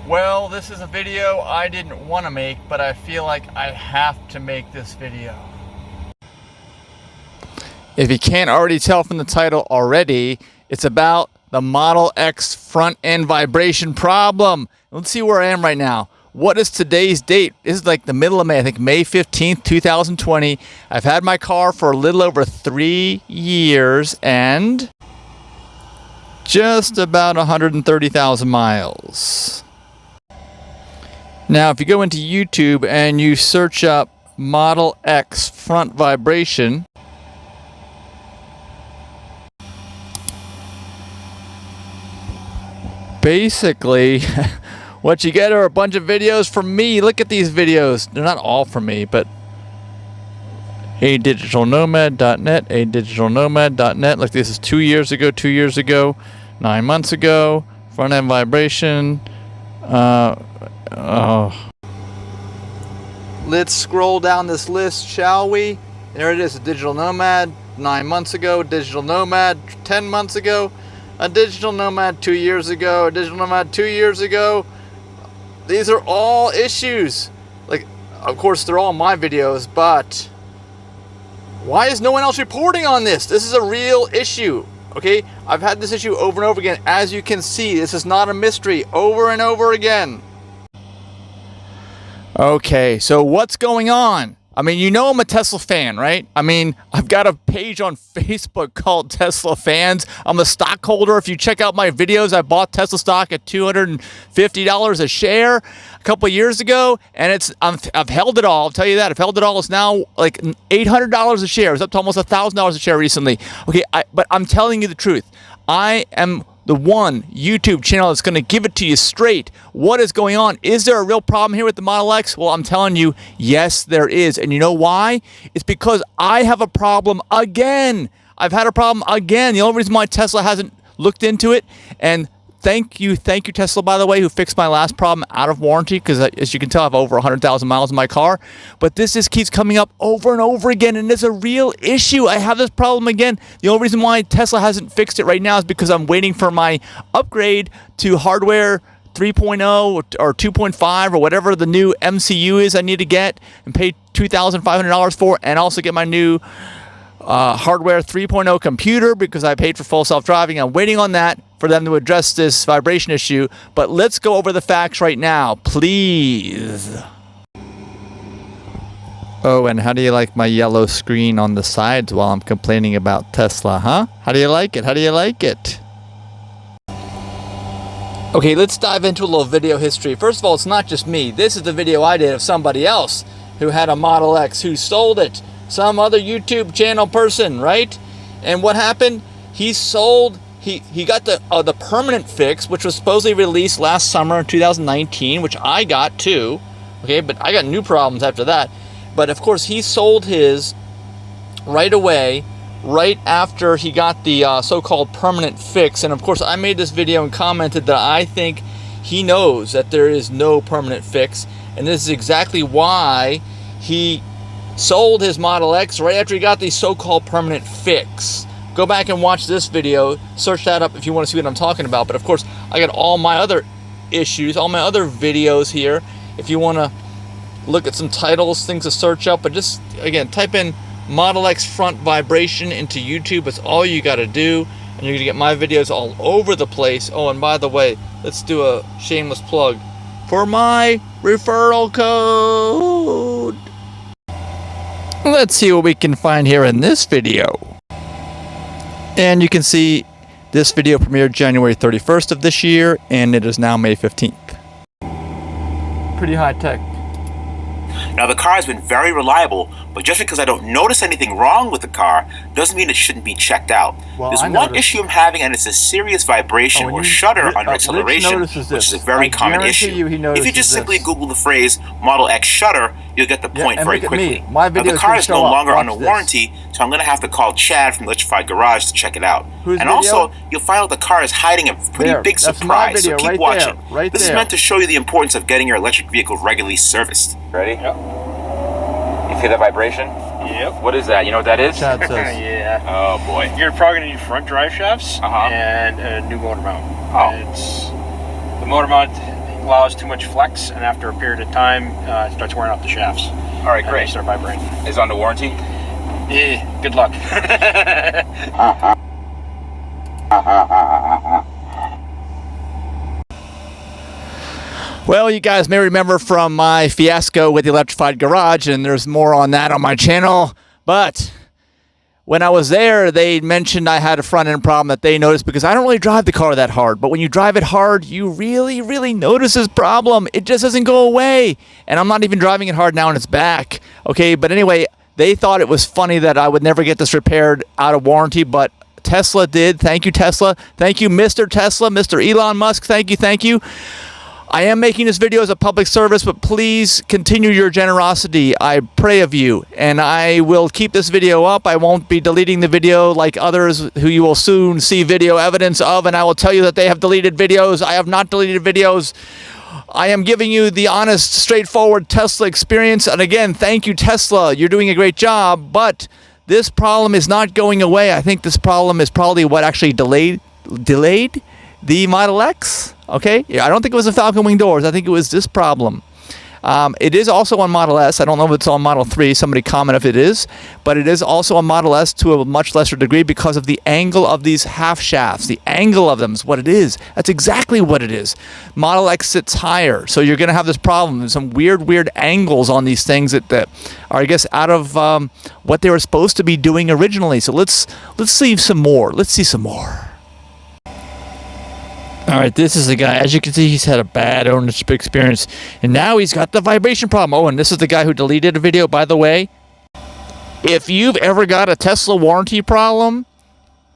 Well, this is a video I didn't want to make, but I feel like I have to make this video. If you can't already tell from the title already, it's about the Model X front end vibration problem. Let's see where I am right now. What is today's date? This is like the middle of May, I think May 15th, 2020. I've had my car for a little over 3 years and just about 130,000 miles. Now, if you go into YouTube and you search up Model X front vibration, basically, what you get are a bunch of videos from me. Look at these videos. They're not all from me, but adigitalnomad.net, adigitalnomad.net. Like this is 2 years ago, 9 months ago, front end vibration. Let's scroll down this list, shall we? There it is, a digital nomad 9 months ago, digital nomad 10 months ago, a digital nomad 2 years ago, a digital nomad 2 years ago. These are all issues. Like, of course, they're all my videos, but why is no one else reporting on this? This is a real issue, okay? I've had this issue over and over again. As you can see, this is not a mystery, over and over again. Okay, so what's going on? I mean, you know I'm a Tesla fan, right? I mean, I've got a page on Facebook called Tesla Fans. I'm a stockholder. If you check out my videos, I bought Tesla stock at $250 a share a couple of years ago, and I've held it all. I'll tell you that. I've held it all. It's now like $800 a share. It's up to almost $1,000 a share recently. Okay, but I'm telling you the truth. I am the one YouTube channel that's going to give it to you straight. What is going on? Is there a real problem here with the Model X? Well, I'm telling you, yes, there is. And you know why? It's because I have a problem again. I've had a problem again. The only reason why Tesla hasn't looked into it, and thank you Tesla, by the way, who fixed my last problem out of warranty, because as you can tell, I have over 100,000 miles in my car. But this just keeps coming up over and over again, and it's a real issue. I have this problem again. The only reason why Tesla hasn't fixed it right now is because I'm waiting for my upgrade to hardware 3.0 or 2.5 or whatever the new MCU is I need to get and pay $2,500 for, and also get my new hardware 3.0 computer because I paid for full self-driving. I'm waiting on that for them to address this vibration issue. But let's go over the facts right now, please. Oh, and how do you like my yellow screen on the sides while I'm complaining about Tesla, huh? How do you like it? How do you like it? Okay, let's dive into a little video history. First of all, it's not just me. This is the video I did of somebody else who had a Model X who sold it. Some other YouTube channel person, right? And what happened? He sold, he got the permanent fix, which was supposedly released last summer in 2019, which I got too. Okay, but I got new problems after that. But of course, he sold his right away, right after he got the so-called permanent fix. And of course, I made this video and commented that I think he knows that there is no permanent fix. And this is exactly why he sold his Model X right after he got the so-called permanent fix. Go back and watch this video. Search that up if you want to see what I'm talking about. But of course, I got all my other issues, all my other videos here. If you want to look at some titles, things to search up. But just, again, type in Model X front vibration into YouTube. That's all you got to do. And you're going to get my videos all over the place. Oh, and by the way, let's do a shameless plug for my referral code. Let's see what we can find here in this video. And you can see this video premiered January 31st of this year, and it is now May 15th. Pretty high tech. Now, the car has been very reliable, but just because I don't notice anything wrong with the car doesn't mean it shouldn't be checked out. Well, There's one issue I'm having, and it's a serious vibration or shudder under acceleration, which is a very common issue. If you just simply Google the phrase Model X shudder, you'll get the point very quickly. Now, the car is no longer under warranty, so I'm going to have to call Chad from the Electrified Garage to check it out. And also, you'll find out the car is hiding a pretty big surprise, so keep watching. This is meant to show you the importance of getting your electric vehicle regularly serviced. Ready? Yep. You feel that vibration? Yep. What is that? You know what that is? Chad says. Yeah. Oh boy. You're probably going to need front drive shafts and a new motor mount. The motor mount allows too much flex, and after a period of time, it starts wearing out the shafts. All right, great. They start vibrating. Is it under warranty? Yeah. Good luck. Well, you guys may remember from my fiasco with the Electrified Garage, and there's more on that on my channel, but when I was there, they mentioned I had a front-end problem that they noticed because I don't really drive the car that hard, but when you drive it hard, you really, really notice this problem. It just doesn't go away, and I'm not even driving it hard now and it's back, okay? But anyway, they thought it was funny that I would never get this repaired out of warranty, but Tesla did. Thank you, Tesla. Thank you, Mr. Tesla, Mr. Elon Musk. Thank you, thank you. I am making this video as a public service, but please continue your generosity. I pray of you, and I will keep this video up. I won't be deleting the video like others who you will soon see video evidence of, and I will tell you that they have deleted videos. I have not deleted videos. I am giving you the honest, straightforward Tesla experience, and again, thank you, Tesla. You're doing a great job, but this problem is not going away. I think this problem is probably what actually delayed the Model X. Okay, yeah, I don't think it was the Falcon Wing doors. I think it was this problem. It is also on Model S. I don't know if it's on Model 3. Somebody comment if it is. But it is also on Model S to a much lesser degree because of the angle of these half shafts. The angle of them is what it is. That's exactly what it is. Model X sits higher. So you're going to have this problem. There's some weird angles on these things that are, I guess, out of what they were supposed to be doing originally. So let's see some more. Let's see some more. All right, this is the guy. As you can see, he's had a bad ownership experience, and now he's got the vibration problem. Oh, and this is the guy who deleted a video, by the way. If you've ever got a Tesla warranty problem,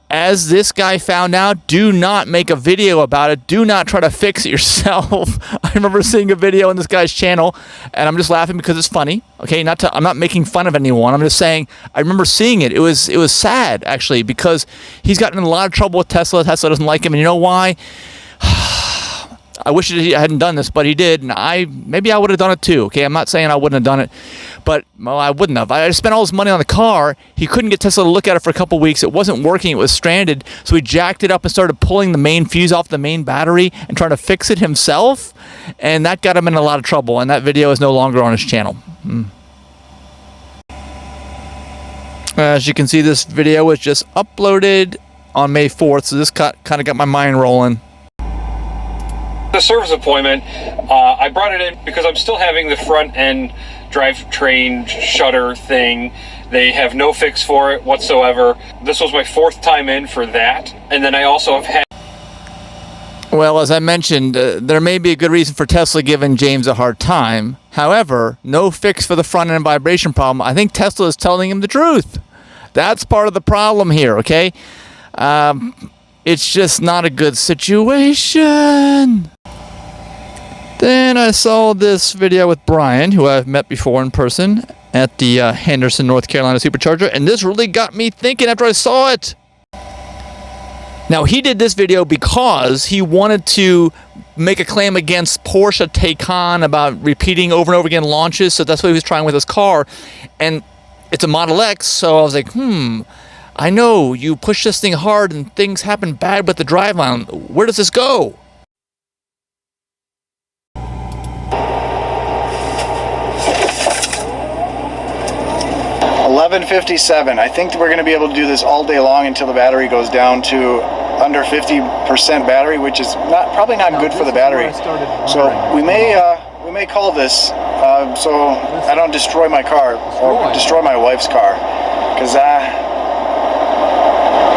as this guy found out, do not make a video about it. Do not try to fix it yourself. I remember seeing a video on this guy's channel, and I'm just laughing because it's funny. Okay, I'm not making fun of anyone. I'm just saying I remember seeing it. It was sad, actually, because he's gotten in a lot of trouble with Tesla. Tesla doesn't like him, and you know why? I wish I hadn't done this, but he did, and maybe I would have done it too. Okay, I'm not saying I wouldn't have done it, but well, I wouldn't have. I spent all this money on the car. He couldn't get Tesla to look at it for a couple weeks. It wasn't working. It was stranded, so he jacked it up and started pulling the main fuse off the main battery and trying to fix it himself, and that got him in a lot of trouble, and that video is no longer on his channel. As you can see, this video was just uploaded on May 4th, so this kind of got my mind rolling. The service appointment, I brought it in because I'm still having the front end drivetrain shutter thing. They have no fix for it whatsoever. This was my 4th time in for that, and then I also have had... Well, as I mentioned, there may be a good reason for Tesla giving James a hard time. However, no fix for the front end vibration problem. I think Tesla is telling him the truth. That's part of the problem here, okay? It's just not a good situation. Then I saw this video with Brian, who I've met before in person at the Henderson, North Carolina Supercharger, and this really got me thinking after I saw it. Now, he did this video because he wanted to make a claim against Porsche Taycan about repeating over and over again launches, so that's what he was trying with his car. And it's a Model X, so I was like, I know you push this thing hard and things happen bad with the driveline. Where does this go? 11:57. I think we're going to be able to do this all day long until the battery goes down to under 50% battery, which is probably not good for the battery. So we may call this so I don't destroy my car or destroy my wife's car, because I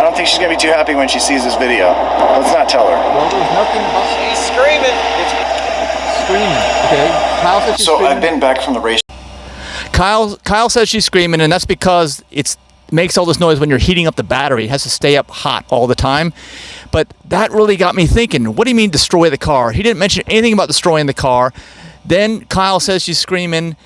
don't think she's going to be too happy when she sees this video. Let's not tell her. Well, there's nothing about... She's screaming. Screaming, okay. So I've been back from the race. Kyle says she's screaming, and that's because it makes all this noise when you're heating up the battery. It has to stay up hot all the time. But that really got me thinking, what do you mean destroy the car? He didn't mention anything about destroying the car. Then Kyle says she's screaming.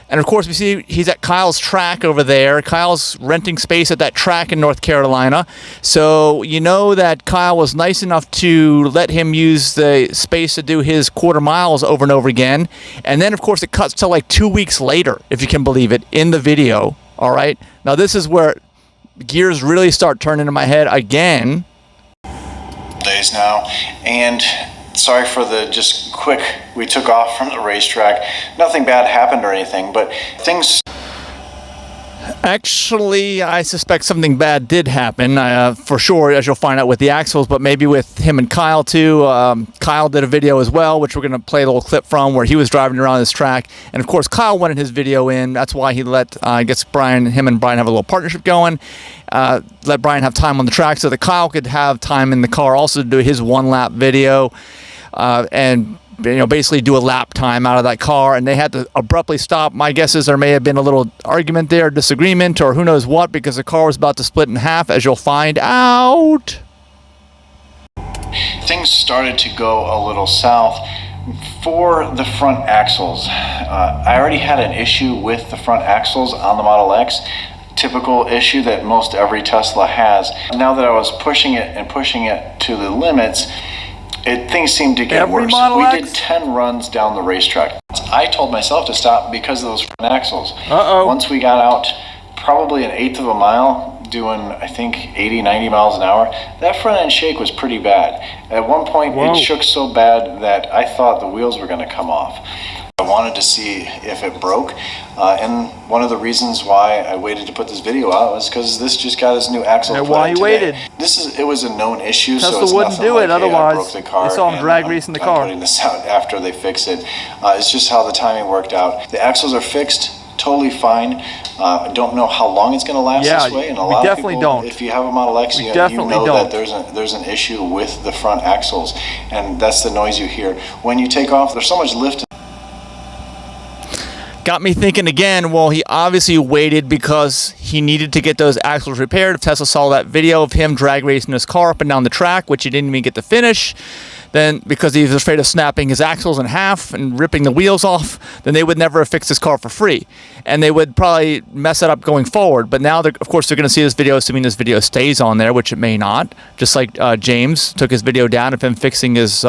And of course, we see he's at Kyle's track over there. Kyle's renting space at that track in North Carolina. So you know that Kyle was nice enough to let him use the space to do his quarter miles over and over again. And then, of course, it cuts to like 2 weeks later, if you can believe it, in the video. All right. Now, this is where gears really start turning in my head again. Days now. And sorry for the just quick, we took off from the racetrack. Nothing bad happened or anything, but things... Actually, I suspect something bad did happen, for sure, as you'll find out with the axles, but maybe with him and Kyle too. Kyle did a video as well, which we're going to play a little clip from, where he was driving around this track. And of course, Kyle wanted his video in. That's why he let, I guess, him and Brian have a little partnership going. Let Brian have time on the track so that Kyle could have time in the car also to do his one-lap video. And basically do a lap time out of that car, and they had to abruptly stop. My guess is there may have been a little argument there, disagreement, or who knows what, because the car was about to split in half, as you'll find out. Things started to go a little south for the front axles. I already had an issue with the front axles on the Model X. Typical issue that most every Tesla has. Now that I was pushing it to the limits, things seemed to get worse. We did 10 runs down the racetrack. I told myself to stop because of those front axles. Once we got out probably an eighth of a mile, doing I think 80, 90 miles an hour, that front end shake was pretty bad. At one point it shook so bad that I thought the wheels were going to come off. I wanted to see if it broke, and one of the reasons why I waited to put this video out was because this just got its new axle. And why you waited? It was a known issue, so it's wouldn't do it like, otherwise. Hey, I broke the car, you saw him drag racing the car. I'm putting this out after they fix it. It's just how the timing worked out. The axles are fixed, totally fine. I don't know how long it's going to last this way, and a lot of people, don't. If you have a Model X, you know that there's an issue with the front axles, and that's the noise you hear when you take off. There's so much lift. Got me thinking again, well, he obviously waited because he needed to get those axles repaired. If Tesla saw that video of him drag racing his car up and down the track, which he didn't even get to finish, then because he was afraid of snapping his axles in half and ripping the wheels off, then they would never have fixed his car for free. And they would probably mess it up going forward. But now, of course, they're going to see this video, assuming this video stays on there, which it may not. Just like James took his video down of him fixing his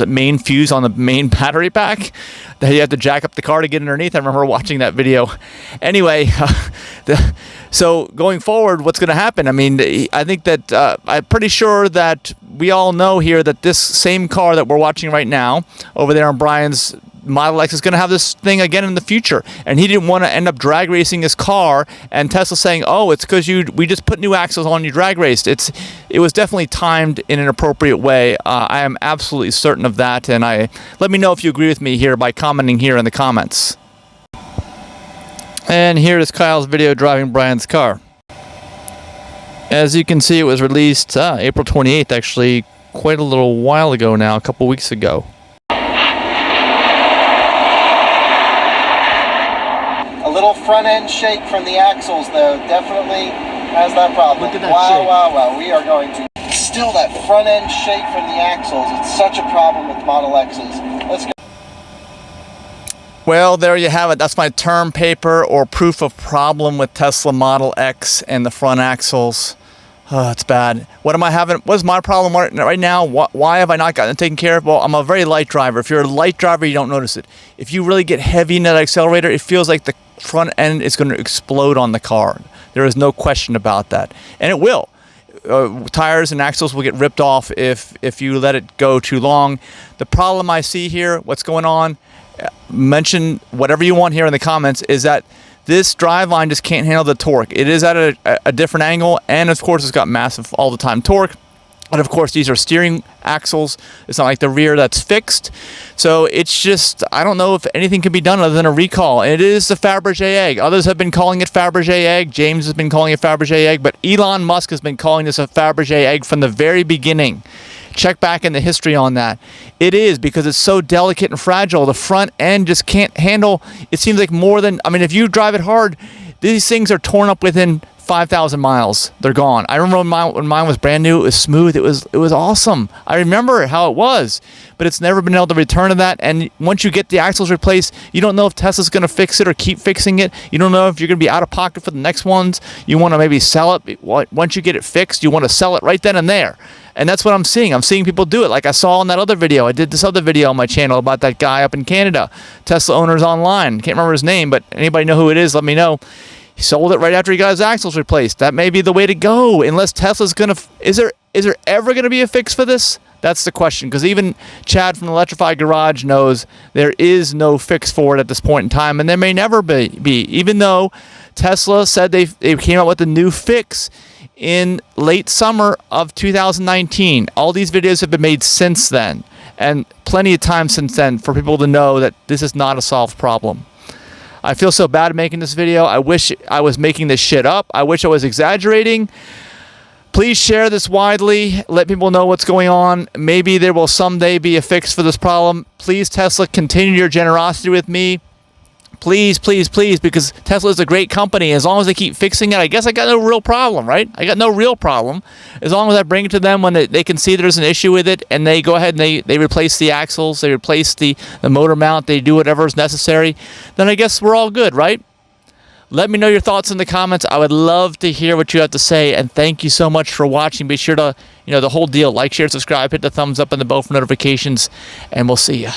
main fuse on the main battery pack that he had to jack up the car to get underneath. I remember watching that video. Anyway, so going forward, what's going to happen? I mean, I think that I'm pretty sure that we all know here that this same car that we're watching right now over there on Brian's Model X is going to have this thing again in the future, and he didn't want to end up drag racing his car, and Tesla saying, oh, it's because we just put new axles on, you drag raced. It was definitely timed in an appropriate way. I am absolutely certain of that, and let me know if you agree with me here by commenting here in the comments. And here is Kyle's video driving Brian's car. As you can see, it was released April 28th, actually quite a little while ago now, a couple weeks ago. Little front end shake from the axles though, definitely has that problem. Look at that shake. Wow, we are going to still that front end shake from the axles. It's such a problem with Model X's. Let's go. Well, there you have it. That's my term paper or proof of problem with Tesla Model X and the front axles. Oh, it's bad. What am I having? What's my problem right now? Why have I not gotten it taken care of? Well, I'm a very light driver. If you're a light driver, you don't notice it. If you really get heavy in that accelerator, it feels like the front end is going to explode on the car. There is no question about that. And it will. Tires and axles will get ripped off if you let it go too long. The problem I see here, what's going on, mention whatever you want here in the comments, is that this driveline just can't handle the torque. It is at a different angle, and of course it's got massive all the time torque. And of course these are steering axles. It's not like the rear that's fixed. So it's just, I don't know if anything can be done other than a recall. It is the Fabergé egg. Others have been calling it Fabergé egg. James has been calling it Fabergé egg, but Elon Musk has been calling this a Fabergé egg from the very beginning. check back in the history on that. It is, because it's so delicate and fragile. The front end just can't handle, it seems like more than, I mean, if you drive it hard, these things are torn up within 5,000 miles. They're gone. I remember when mine was brand new, it was smooth. It was awesome. I remember how it was, but it's never been able to return to that. And once you get the axles replaced, you don't know if Tesla's going to fix it or keep fixing it. You don't know if you're going to be out of pocket for the next ones. You want to maybe sell it. Once you get it fixed, you want to sell it right then and there. And that's what I'm seeing. I'm seeing people do it. Like I saw in that other video. I did this other video on my channel about that guy up in Canada, Tesla Owners Online. Can't remember his name, but anybody know who it is, let me know. He sold it right after he got his axles replaced. That may be the way to go, unless Tesla's going to... Is there ever going to be a fix for this? That's the question, because even Chad from the Electrified Garage knows there is no fix for it at this point in time, and there may never be. Even though Tesla said they came out with a new fix in late summer of 2019. All these videos have been made since then, and plenty of time since then for people to know that this is not a solved problem. I feel so bad making this video. I wish I was making this shit up. I wish I was exaggerating. Please share this widely. Let people know what's going on. Maybe there will someday be a fix for this problem. Please, Tesla, continue your generosity with me. Please, please, please, because Tesla is a great company. As long as they keep fixing it, I guess I got no real problem, right? I got no real problem. As long as I bring it to them when they can see there's an issue with it, and they go ahead and they replace the axles, they replace the motor mount, they do whatever is necessary, then I guess we're all good, right? Let me know your thoughts in the comments. I would love to hear what you have to say, and thank you so much for watching. Be sure to, the whole deal, like, share, subscribe, hit the thumbs up and the bell for notifications, and we'll see ya.